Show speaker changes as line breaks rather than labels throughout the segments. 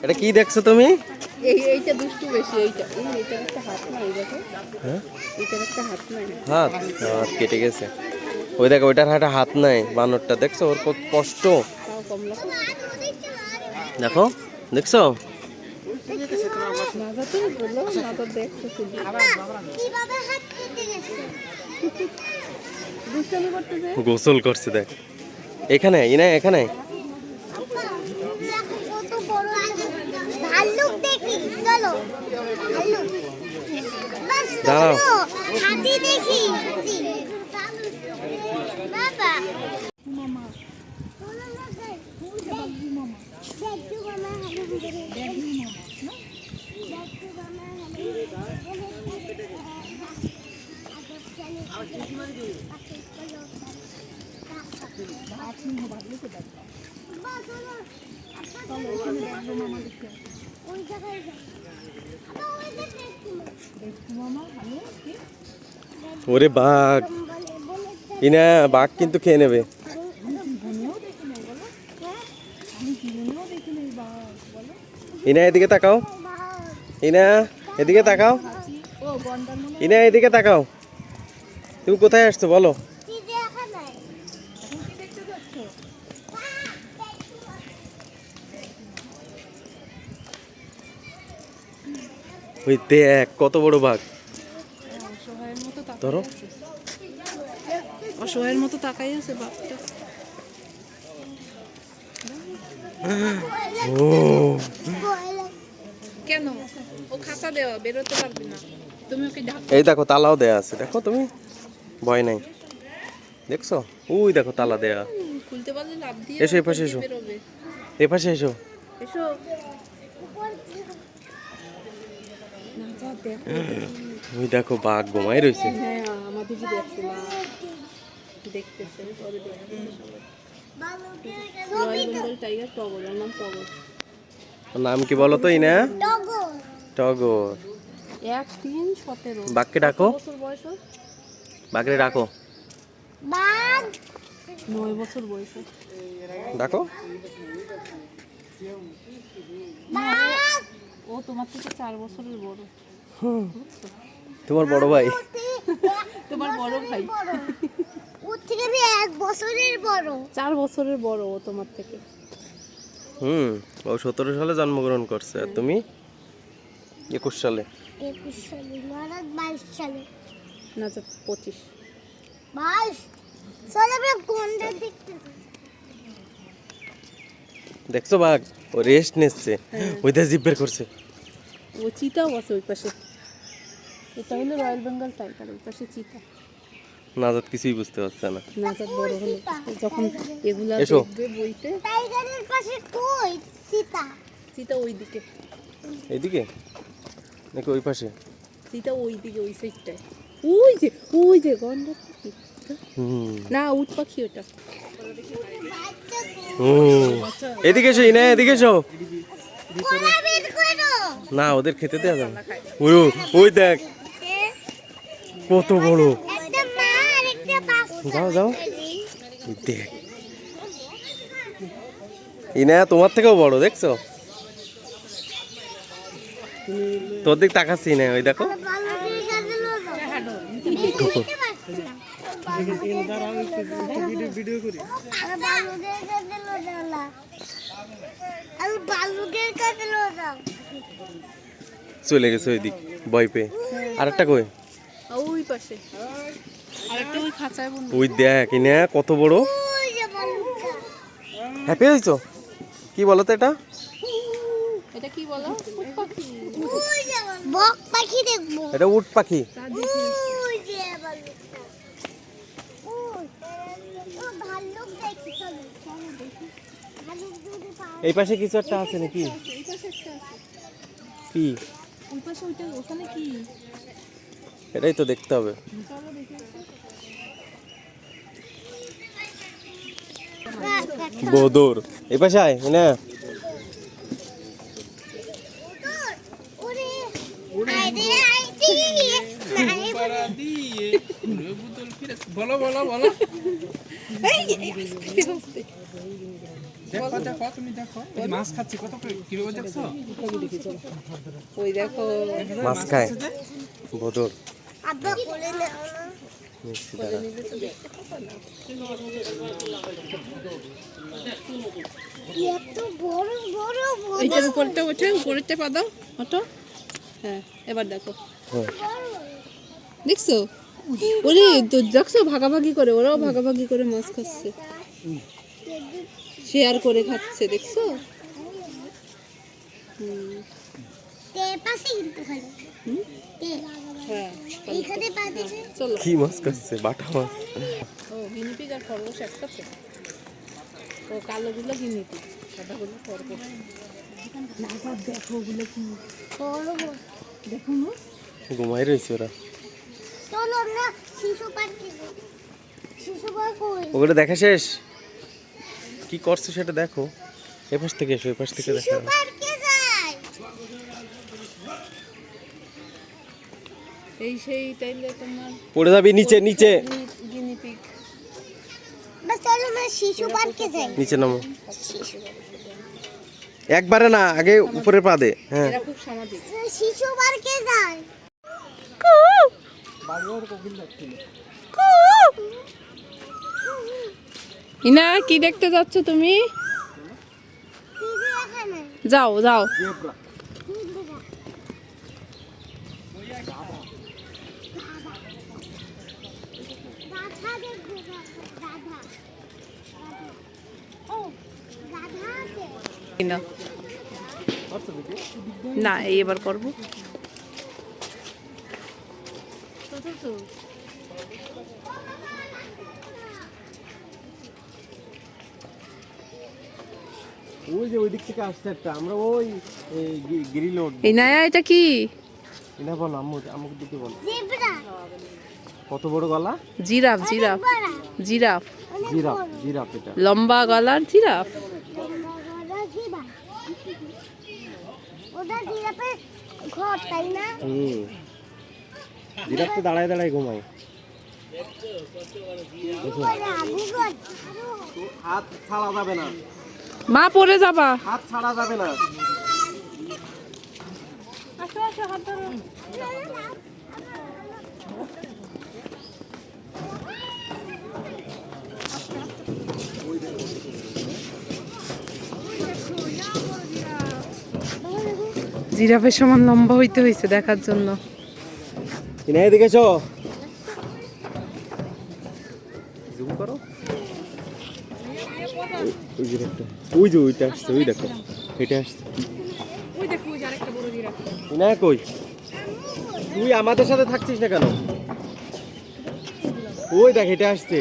এটা কি দেখছো তুমি?
এইটা দুষ্টু বেশি। এইটার একটা হাত নাই, দেখো।
হ্যাঁ,
এইটার একটা হাত নাই।
হাত হাত কেটে গেছে। ওই দেখো, ওইটার হাত নাই বানরটা, দেখছো ওর কত কষ্ট।
তাও কমলা
দেখো, দেখছো?
নাজা, তুমি বলো নাজা দেখছো শুধু
কিভাবে হাত কেটে গেছে?
দুষ্টামি করতেছে।
গোসল করছে দেখ। এখানে ইনা, এখানে
দেখো কত বড় ভাল্লুক দেখি, চলো ভাল্লুক। বাস
দাঁড়াও।
চলো, হাতি দেখি, হাতি। বাবা মামা চলো না যাই। দেখু মামা, দেখু মামা, দেখু মামা, দেখু মামা।
ওরে বাঘ, ইনা বাঘ কিন্তু খেয়ে নেবে। ইনা এদিকে তাকাও, ইনা এদিকে তাকাও, ইনা এদিকে তাকাও। তুমি কোথায় আসছো বলো? ওই দেখ কত বড় বাঘ। ধরো,
অসহায়ের মতো তাকাই আছে বাপটা।
ও
কেন? ও খাঁচা দেওয়া, বেরোতে পারবে না। তুমি ওকে ঢাকো।
এই দেখো তালাও দেয়া আছে, দেখো তুমি, ভয় নাই। দেখছো, ওই দেখো তালা দেয়া।
খুলতে পারলে লাভ দিয়ে
এসো, এপাশে এসো,
বেরোবে।
এপাশে এসো।
এসো। নাজা দেখো।
ওই দেখো বাঘ ঘুমাই রয়েছে।
হ্যাঁ, আমাদেরকে দেখছে না, দেখতেছে, পরে দেখতেছে সবাই। রয়্যাল বেঙ্গল টাইগার টগর, ওর নাম টগর।
ওর নাম কি বলো তো ইনা? টগর।
1, 3, 17।
বাঘকে ডাকো,
কত বছর বয়স ওর?
বাঘরে ডাকো,
বাঘ
9 বছর বয়স ওর।
ডাকো।
বাঘ
ও তোমার থেকে 4 বছরের বড়।
তোমার বড় ভাই।
তোমার বড় ভাই।
ওর থেকে আমি 1 বছরের বড়।
4 বছরের বড় ও তোমার থেকে।
ও 17 সালে জন্মগ্রহণ করছে, আর তুমি 21 সালে।
21 সালে, মারা 22 সালে।
না, 25।
22 চলো আমরা কোনটা দেখতে যাই।
দেখছো বাঘ, ও রেস্ট নিচ্ছে। ওইটা জিভ বের করছে।
ও চিতাও আছে ওই পাশে। এটা হলো রয়্যাল বেঙ্গল টাইগার, ওই পাশে চিতা।
নাজাত কিছুই বুঝতে পারছে না।
নাজাত বড় হলো যখন এগুলা
এসো।
দেখবে বইতে।
টাইগারের পাশে কই সীতা?
চিতা ওইদিকে,
এইদিকে নাকি ওই পাশে?
চিতা ওইদিকে, ওই সাইডটায়। ওই যে গন্ডার পাখি না, উট পাখি ওটা।
এদিকে এসো ইনা, এদিকে এসো।
কোলা বের করো।
না, ওদের খেতে দেওয়া যাবে না। ওই দেখ কত বড়।
একটা মা আর একটা বাচ্চা।
যাও যাও, ওই দেখ ইনা তোমার থেকেও বড়, দেখছো? তোর দিক তাকাচ্ছি না, ওই দেখো।
বালুকের কাছে লও
ঢুকো।
বালুকের কাছে লও যাও।
চলে গেছে ওই দিক ভয় পেয়ে। আরেকটা কই?
ওই পাশে আরেকটা, ওই খাঁচায় বন্ধ।
ওই দেখ ইনা কত বড়।
ওই যে বালুকা।
হ্যাপি হয়েছো? কি বলো তো এটা?
এটা কি বলো? উট পাখি।
ওই যে বক পাখি দেখবো।
এটা উট পাখি।
ওই যে বালুকা। ওই ও ভাল্লুক দেখি, চলো চলো দেখি। ভাল্লুক যদি পাও।
এই পাশে কিছু একটা আছে নাকি?
এই পাশে একটা আছে।
কি?
ওই পাশে ওইটা, ওখানে কি?
এটাই তো দেখতে হবে।
চলো দেখে আসি।
বদর এই পাশে আয় না।
ওরে আইরে আইতি নাই
para দিয়ে পুরো বোতল ফিরে বলো বলো বলো
এই আস্তে আস্তে।
দেখো দেখো তুমি দেখো এই যে মাছ খাচ্ছে কত করে কিভাবে দেখছো
ওই দেখো
মাছ খায় বদর
আব্বা কোলে নাও না
মিষ্টি দাঁড়া
এত বড় বড় বড়
এইটার উপরটা ওঠে উপরেরটা পা দাও ওটো হ্যাঁ এবার দেখো দেখছো ওরে তো দেখছো ভাগাভাগি করে ওরাও ভাগাভাগি করে মাছ খাচ্ছে শেয়ার করে খাচ্ছে দেখছো
তে পাশে কিন্তু খালি
হ্যাঁ
এইখানে পা দিছে
চলো
কি মাছ খাচ্ছে বাটা মাছ
ও গিনিপিগ আর খরগোশ একসাথে ও কালোগুলো গিনিপিগ সাদাগুলো খরগোশ না দেখো ওগুলো কি
বড় বড়
দেখো না
ঘুমাই রয়েছে ওরা
চলো আমরা শিশু পার্কে যাই শিশু পার্ক কই
ওগুলো দেখা শেষ কি করছে সেটা দেখো এপাশ থেকে এসো এপাশ থেকে
শিশু
দেখা
পার্কে যাই
এই সেই তাইলে তোমার
পড়ে যাবি নিচে নিচে
গিনিপিগ
বাস চলো আমরা শিশু পার্কে যাই
নিচে নামো
শিশু
একবারে না আগে উপরে পা দে হ্যাঁ
এরা খুব সামাজিক
শিশু পার্কে যাই
ইনা কি দেখতে যাচ্ছ তুমি
কি যে এখানে
যাও যাও
গাধা দেখবো গাধা ও গাধা আছে
না না এই এবার করবো
ওই যে ওই দিক থেকে আসছে একটা আমরা ওই গ্রিল রোড
এই নায়া এটা কি
না বল আমুক দিকে বল
জেব্রা
কত বড় গলা
জিরাফ জিরাফ
বড়
জিরাফ
অনেক
জিরাফ
বড়
জিরাফ এটা
লম্বা গলার জিরাফ
ওটা জিবা ওটা জিরাফের ঘর তাই না
জিরাফ তো দাঁড়ায় দাঁড়ায় ঘুমায়
ওটা আগুগর
হাত ছাড়া যাবে না
মা পড়ে যাবা
হাত ছাড়া যাবে না
আসো আসো হাত ধরো জিরাফের সমান লম্বা হইতে হয়েছে দেখার জন্য
কিনে এদিকে এসো জুম করো ওই জিরাফটা ওই যে ওইটা আসছে ওই দেখো এটা আসছে
ওই দেখো ওই যে আরেকটা বড় জিরাফ
কিনা কই তুই আমাদের সাথে থাকছিস না কেন ওই দেখ এটা আসছে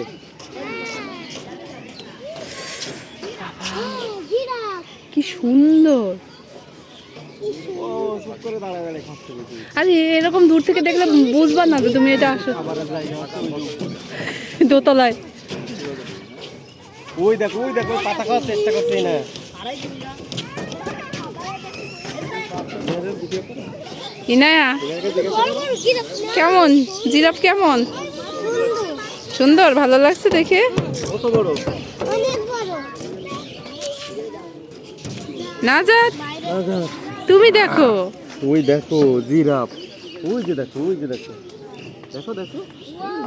জিরাফ
কি সুন্দর
ও চুপ করে দাঁড়ায় দাঁড়ায় খাচ্ছে বুঝি
আরে এরকম দূর থেকে দেখলে বুঝবা না যে তুমি এটা আসো
আবার জায়গা
দোতলায়
ওই দেখো ওই পাতা খাওয়ার চেষ্টা করছি না
ইনায়া
জিরাফ
কেমন জিরাফ কেমন সুন্দর ভালো লাগছে দেখে
কত বড়
অনেক বড়
নাজাত তুমি দেখো
ওই দেখো জিরাফ ওই যে দেখো ওই যে দেখো দেখো দেখো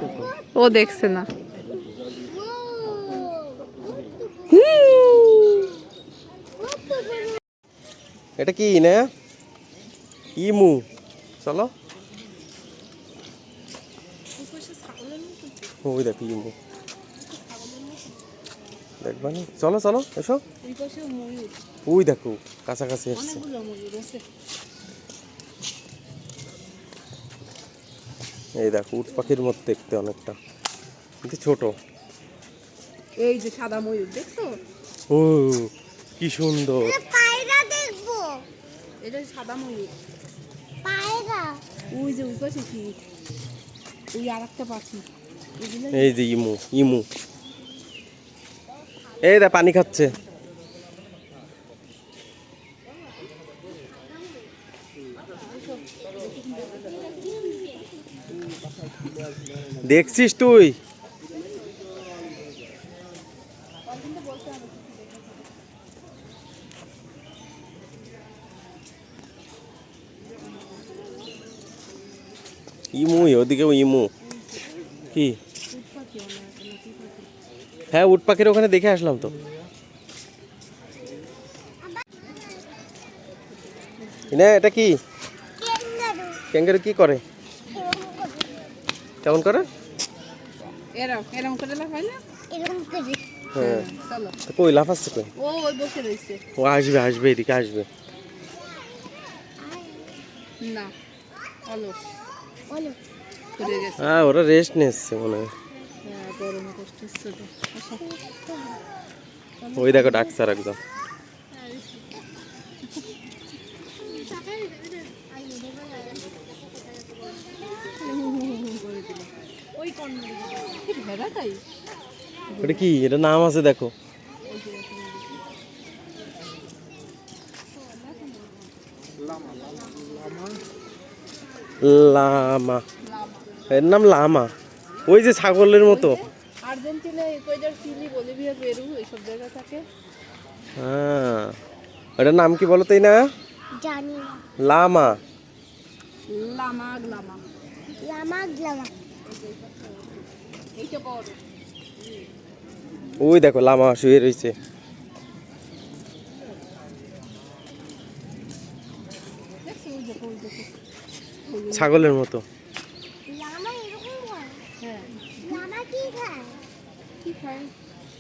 দেখো
ও দেখছে না
এটা কি না ইমু চলো ওই দেখো ইমু দেখবা না চলো চলো এসো ওই দেখো কাছাকাছি আসছে এই দেখো উট পাখির মতো দেখতে অনেকটা কিন্তু ছোট
এই যে সাদা ময়ূর দেখছো
ও কি সুন্দর
পায়রা দেখবো
এটা সাদা ময়ূর
পায়রা
ওই যে ওই পাশে কি ওই আর একটা পাখি
এই যে ইমু ইমু এই দা পানি খাচ্ছে দেখছিস তুই ইমুই ওদিকেও ইমু কি? হ্যাঁ উট পাখির ওখানে দেখে আসলাম তো। না এটা কি
ক্যাঙ্গারু
ক্যাঙ্গারু কি করে? কেমন করে?
এরম এরম করে লাফাই না?
এরকম করে
হ্যাঁ
চলো।
তো কই লাফাচ্ছে কই?
ও ওই বসে রয়েছে।
ও আসবে আসবে এদিকে আসবে।
না অলস
বলো
করে গেছে।
হ্যাঁ ওরা রেস্ট নিচ্ছে মনে হয়।
হ্যাঁ গরমে কষ্ট হচ্ছে তো।
ওই দেখো ডাকছে আর একদম।
ওই কর্নারে কি ভেড়া তাই?
ওটা কি? এটা নাম আছে দেখো। লামা, এর নাম লামা। ওই যে ছাগলের মতো।
আর্জেন্টিনায় ইকুয়েডর, চিলি, বলিভিয়া, পেরু এইসব জায়গায় থাকে।
হ্যাঁ ওটার নাম কি বলো তো? না
জানি না
লামা।
লামা লামা
লামা লামা
এইটা বড়।
ওই দেখো লামা শুয়ে রয়েছে।
দেখছো ওই দেখো ওই দেখো।
ছাগলের মতো।
লামা এরকম হয়
হ্যাঁ
লামা কি খায়
কি খায়?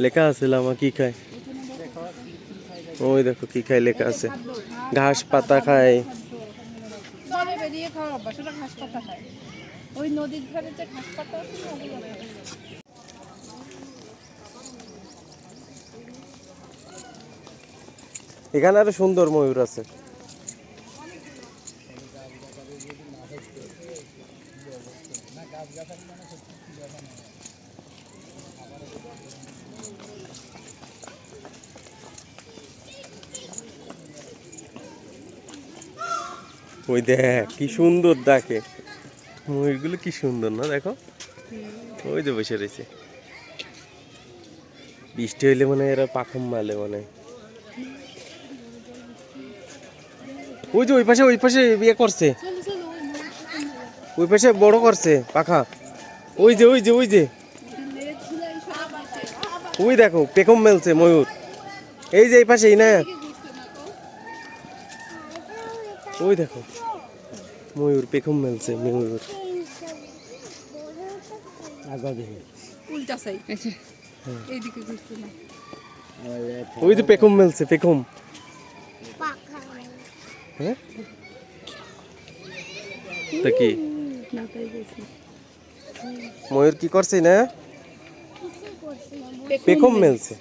লেখা আছে লামা কি খায়। ওই দেখো কি খায় লেখা আছে। ঘাস পাতা খায়।
জলে বেরিয়ে খাওয়ার অভ্যাস, ওটা ঘাস পাতা খায়। ওই নদীর ধারে যে ঘাস পাতা আছে না ওগুলো খায়।
এখানে আরো সুন্দর ময়ূর আছে। ওই দেখ কি সুন্দর ডাকে। ময়ূরগুলো কি সুন্দর না দেখো। ওই যে বসে রয়েছে। বৃষ্টি হইলে মানে এরা পাখম মালে মানে। ওই যে ওই পাশে বিয়ে করছে। ওই পাশে বড় করছে পাখা। ওই যে ওই দেখো পেখম মেলছে ময়ূর। এই যে এই পাশেই না। ওই দেখো ময়ূর পেখম মেলছে ময়ূর।
উল্টা সাইড এইদিকে ঘুরছে না।
ওই যে পেখম মেলছে পেখম।
পাখা
হ্যাঁ তা কি
না তাই বলছি।
ময়ূর কি করছে না?
কিছু করছে না
পেখম মেলছে।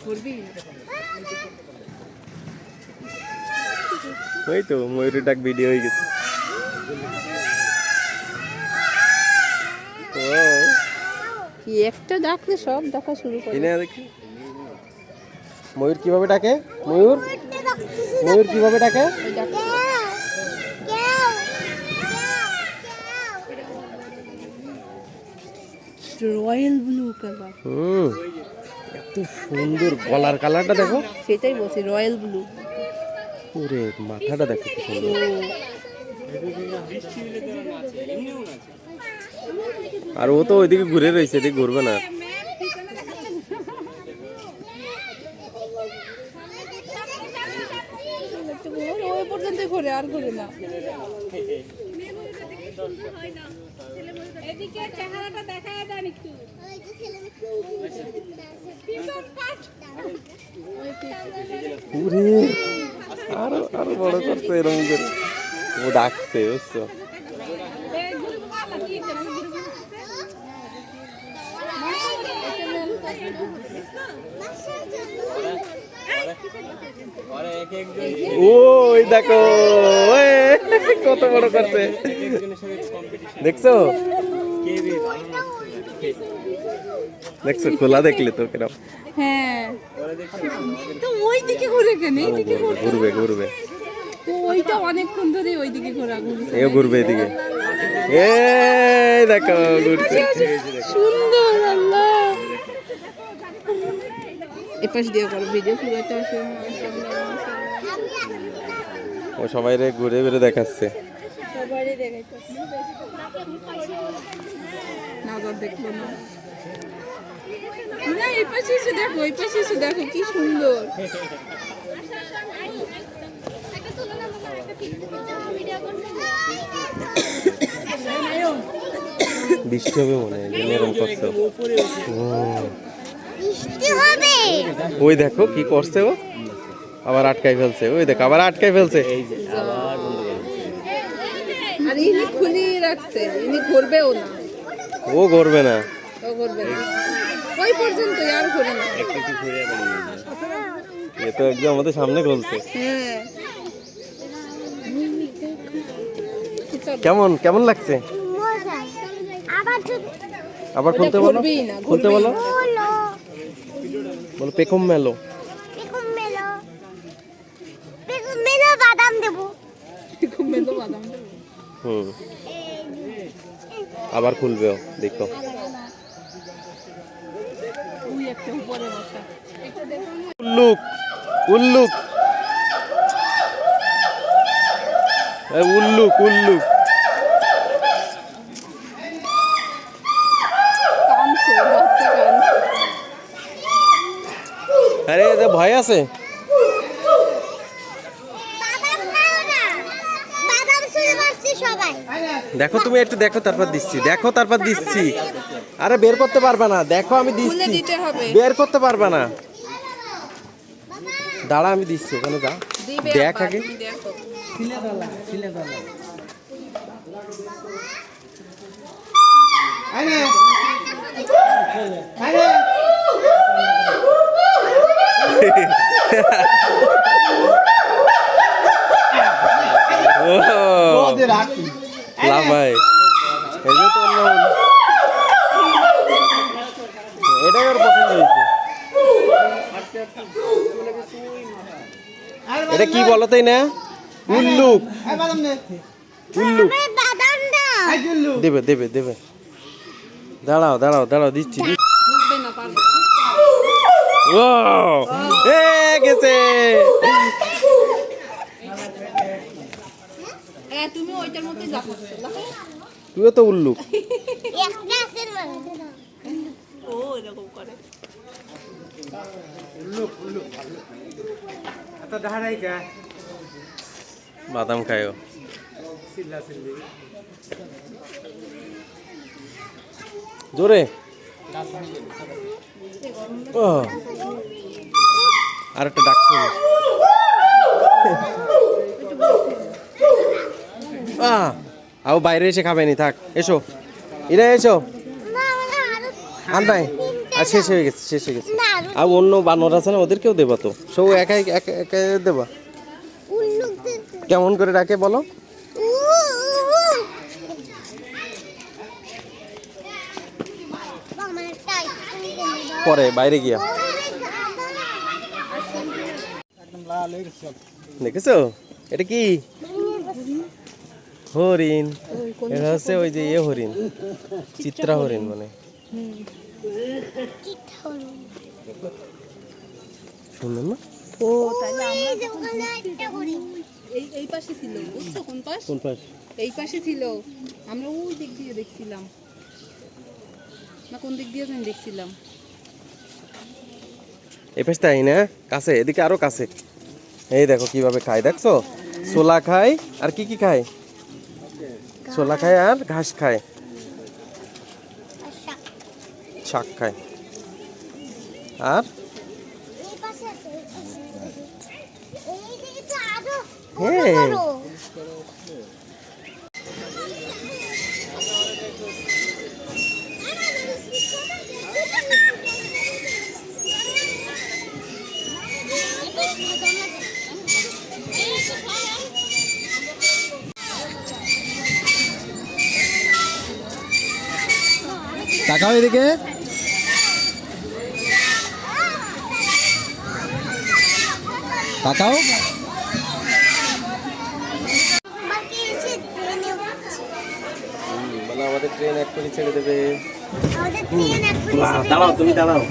ঘুরবি
ওই তো ময়ূরের ডাক ভিডিও হয়ে গেছে। ও
কি একটা ডাকলে সব দেখা শুরু করে।
এনে দেখি ময়ূর কিভাবে ডাকে। ময়ূর কিভাবে ডাকে?
ওই ডাক রয়্যাল ব্লু কালার।
এত সুন্দর গলার কালারটা দেখো।
সেটাই বলছি রয়্যাল ব্লু।
ওরে মাথাটা দেখো কি সুন্দর। আর ও তো ওইদিকে ঘুরে রয়েছে, এদিকে ঘুরবে না।
ওই পর্যন্ত ঘুরে আর ঘুরে না। এদিকে চেহারাটা দেখায় দেন একটু।
ওরে আরো আরো বড় করছে এরকম করে। ও ডাকছে বুঝছো। ওই দেখো ওই কত বড় করছে দেখছো। দেখছো খোলা দেখলে তো কেরম।
হ্যাঁ তো ওই দিকে ঘুরে কেন এইদিকে
ঘুরবে ঘুরবে।
তো ওইটা অনেকক্ষণ ধরে ওইদিকে ঘোরা ঘুরছে।
এও ঘুরবে এদিকে। এই দেখো ঘুরছে।
সুন্দর আল্লাহ। এপাশ দিয়ে করো ভিডিও পুরোটা আসে।
ও সবাই রে ঘুরে ঘুরে দেখাচ্ছে।
সবারই দেখাইতেছে। নাজার দেখলো না। না এই পাশে এসে দেখো, এই পাশে এসে দেখো কি সুন্দর।
বৃষ্টি হবে মনে হয়, এই জন্য এরকম করছে।
বৃষ্টি হবে।
ওই দেখো কি করছে ও, আবার আটকাই ফেলছে। ওই দেখো আবার আটকাই ফেলছে।
আর ইনি খুলিয়ে রাখছে, ইনি ঘুরবেও না।
ও করবে না,
ও ঘুরবে না। ওই পর্যন্ত আর ঘুরে না।
এ তো একদম আমাদের সামনে খুলছে।
হ্যাঁ।
কেমন কেমন লাগছে?
মজা। আবার যদি
আবার খুলতে বলো,
ঘুরবেই না,
খুলতে বলো,
বলো
বলো পেখম মেলো।
বেগুন মেলো বাদাম দেবো।
খুব মেলো বাদাম দেবো।
হুম, আবার খুলবে ও, দেখো।
ওই একটা উপরে বসা।
উল্লুক উল্লুক, উল্লুক উল্লুক।
কানছে, বাচ্চা কানছে।
আরে এদের ভয় আছে।
বাদাম খাও না। বাদাম শুরু করছি সবাই।
দেখো তুমি একটু দেখো, তারপর দিচ্ছি, দেখো তারপর দিচ্ছি। আরে বের করতে পারবা না, দেখো আমি
খুলে
দিচ্ছি,
দিতে হবে।
বের করতে পারবা না। দাঁড়া আমি দিচ্ছি, ওখানে যা
দিবে
দেখ
আবার,
আগে।
তুমি দেখো।
ও লাভাই, এই যে তো অন্য, এটাই ওর পছন্দ হয়েছে। এটা কি বলো তাই না? উল্লুক উল্লুক।
আমার বাদাম দাও।
দেবে দেবে দেবে, দাঁড়াও দাঁড়াও দাঁড়াও, দিচ্ছি দিচ্ছি।
বুঝবে না, পারবে না।
ও এ গেছে।
তুমি ওইটার মধ্যে লাফাচ্ছো, লাফাও।
তুইও তো উল্লুক।
একটা আছে মানে।
ও এরকম করে।
বাদাম খায়ও। জোরে ও, আর একটা ডাক শুনি। আও বাইরে এসে খাবেনি, থাক এসো, এরা এসো।
না মানে আরো
আর নাই, আর শেষ হয়ে গেছে, শেষ হয়ে গেছে।
না আরো
আর অন্য বানর আছে না, ওদেরকেও দেবা তো, সব একাই একাই দেবা।
উল্লুক দিতে।
কেমন করে ডাকে বলো?
আমার একটা আইসক্রিম
পরে বাইরে গিয়া দেখেছো, এটা কি হরিণ? এটা হচ্ছে ওই যে হরিণ, চিত্রা হরিণ মানে। সুন্দর না?
ও তাহলে আমরা
এই যে ওখানে একটা করি।
এই পাশে ছিল, বুঝছো কোন পাশ?
কোন পাশ?
এই পাশে ছিল, আমরা ওই দিক দিয়ে দেখছিলাম না, কোন দিক দিয়ে জানি দেখছিলাম।
এই পাশ তাই না, কাছে, এদিকে আরো কাছে। এই দেখো কিভাবে খায়, দেখছো? ছোলা খায় আর কি কি খায়? ছোলা খায় আর ঘাস খায়,
আচ্ছা
শাক খায়। আর
এই পাশে আছে এই দিকে তো আরো
হ্যাঁ,
বড়
তাকাও এদিকে, তাকাও।
আমাকে এসে ট্রেনে উঠছে
মানে আমাদের ট্রেন এক্ষুনি ছেড়ে দেবে।
আমাদের ট্রেন এখন
দাঁড়াও তুমি, দাঁড়াও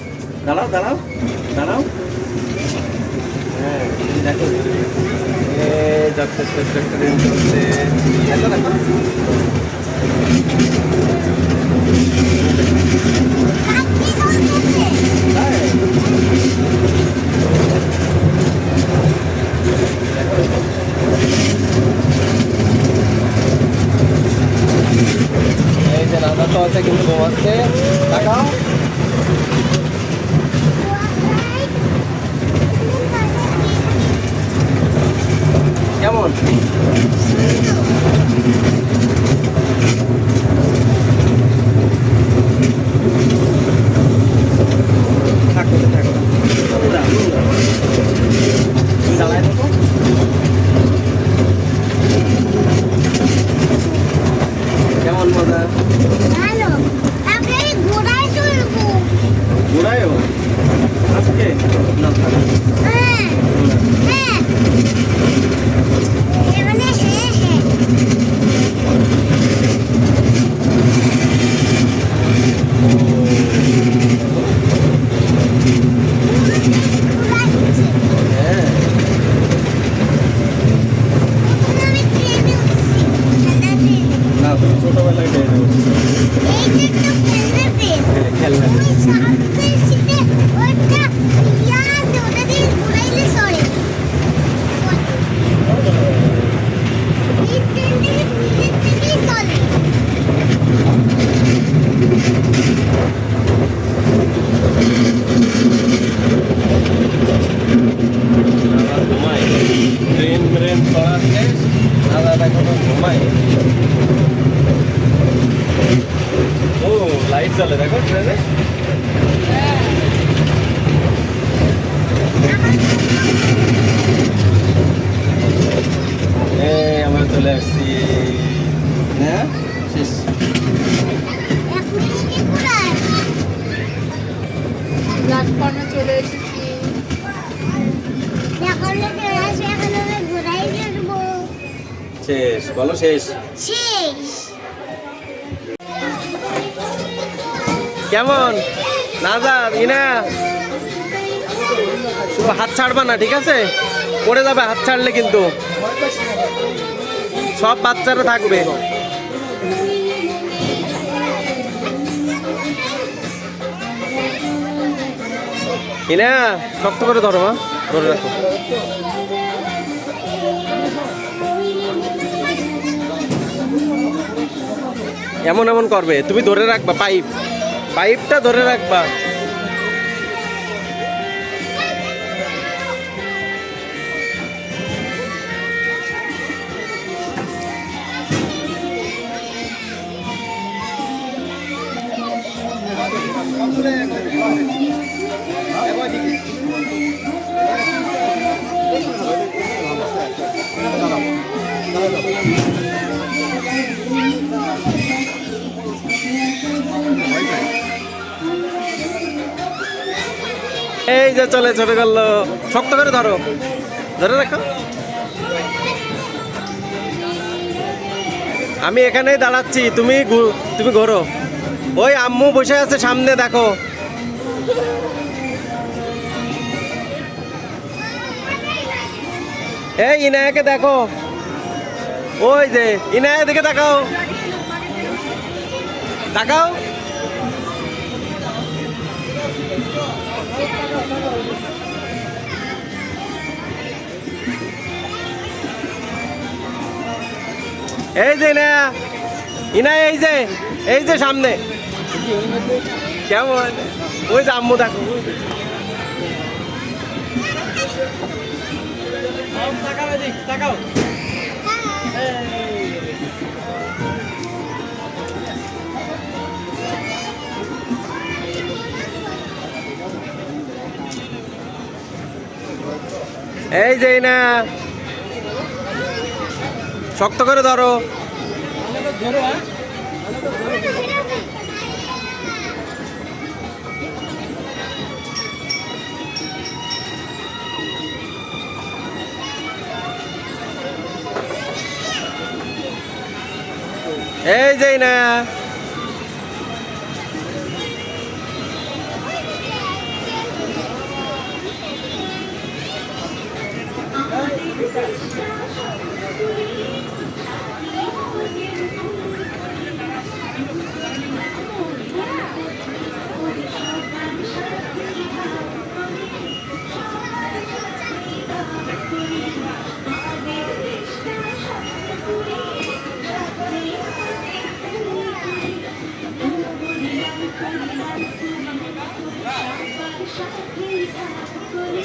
দাঁড়াও দাঁড়াও দাঁড়াও। হ্যাঁ দেখো ট্রেন চলছে। দেখো, দেখো।
কাকি চলতেছে।
এই যে রাধা তো আছে কিন্তু ঘুমাচ্ছে। তাকাও। কেমন? থাকো, থাকো। উড়া, উড়া। তুমি চালায় দেখো। কেমন মজা?
ভালো। আমরা এই ঘোড়ায় চড়বো।
ঘোড়ায়ও? আজকে? না, থাক।
হ্যাঁ, হ্যাঁ। এ মানে হ্যাঁ, হ্যাঁ। ঘোড়া হচ্ছে।
হ্যাঁ।
এখন আমি ট্রেনে উঠছি। খেলনা ট্রেনে।
না, তুমি ছোটবেলায় ট্রেনে উঠছো।
এই যে একটা খেলনা ট্রেন।
খেলনা।
ওই সামনের সিটে ওইটা ইয়া আছে, ওটা দিয়ে ঘুরাইলে সরে। এই ট্রেন থেকে নিজের থেকেই চলে।
আবার ঘুমাই। ট্রেন ব্রেন চড়াচ্ছে, আলাদা এখনো ঘুমাই। ও, লাইট জ্বলে দেখো ট্রেনে। আমরা চলে আসছি। হ্যাঁ, শেষ।
এখন কি ঘুরায়?
প্ল্যাটফর্মে চলে এসেছি।
এখন চলে আসবে, এখন আমি ঘুরাই চড়বো।
শেষ, বলো শেষ।
শেষ।
কেমন? নাজাদ, ইনা, শুধু হাত ছাড়বা না, ঠিক আছে? পড়ে যাবে হাত ছাড়লে কিন্তু। সব বাচ্চারা থাকবে। ইনা, শক্ত করে ধরো, মা, ধরে রাখো। এমন এমন করবে, তুমি ধরে রাখবা পাইপটা ধরে রাখবা। এই যে চলে চলে গেল। শক্ত করে ধরো, ধরে রাখো। আমি এখানেই দাঁড়াচ্ছি, তুমি ঘোরো। ওই আম্মু বসে আছে সামনে, দেখো। এই ইনায়াকে দেখো, ওই যে ইনায়া দিকে তাকাও, তাকাও। এই যে ইনায়া, এই যে সামনে। কেমন? ওই যে আম্মু দেখো। তাকাও। এই যে না, শক্ত করে ধরো। এই যে না,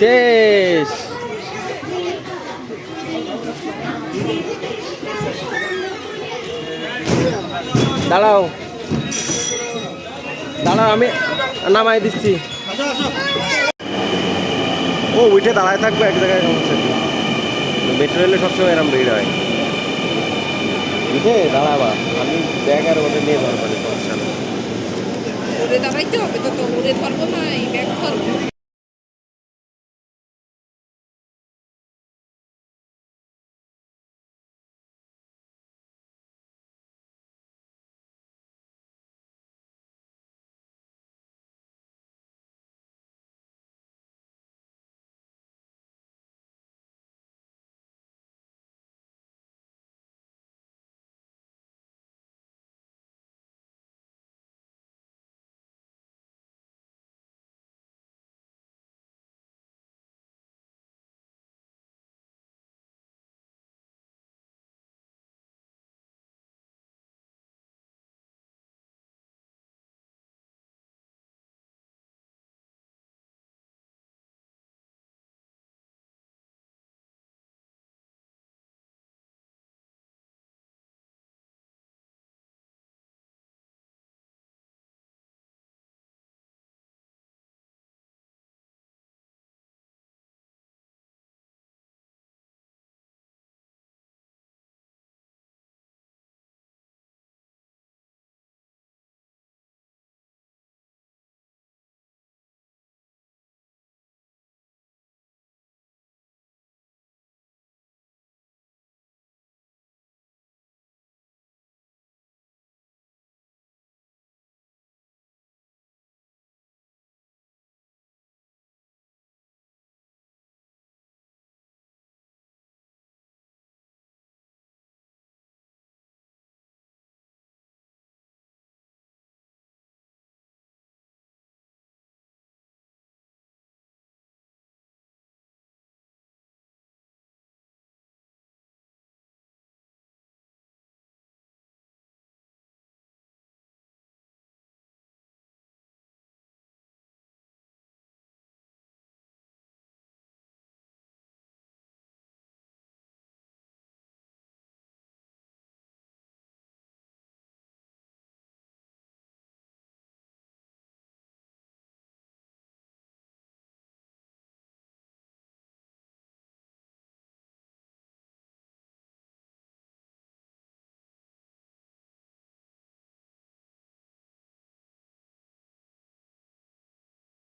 শেষ। দাঁড়াও দাঁড়াও, আমি নামাই দিচ্ছি। ও উঠে দাঁড়ায় থাকবে এক জায়গায়, সমস্যা কি? মেট্রো রেলে সবসময় এরম ভিড় হয়। বুঝে দাঁড়াবা, আমি ব্যাগ আর ওদের নিয়ে ধরবো, সমস্যা নেই।
উড়ে দাঁড়াইতে হবে তো, উড়ে ধরবো না, এই ব্যাগ ধরবো।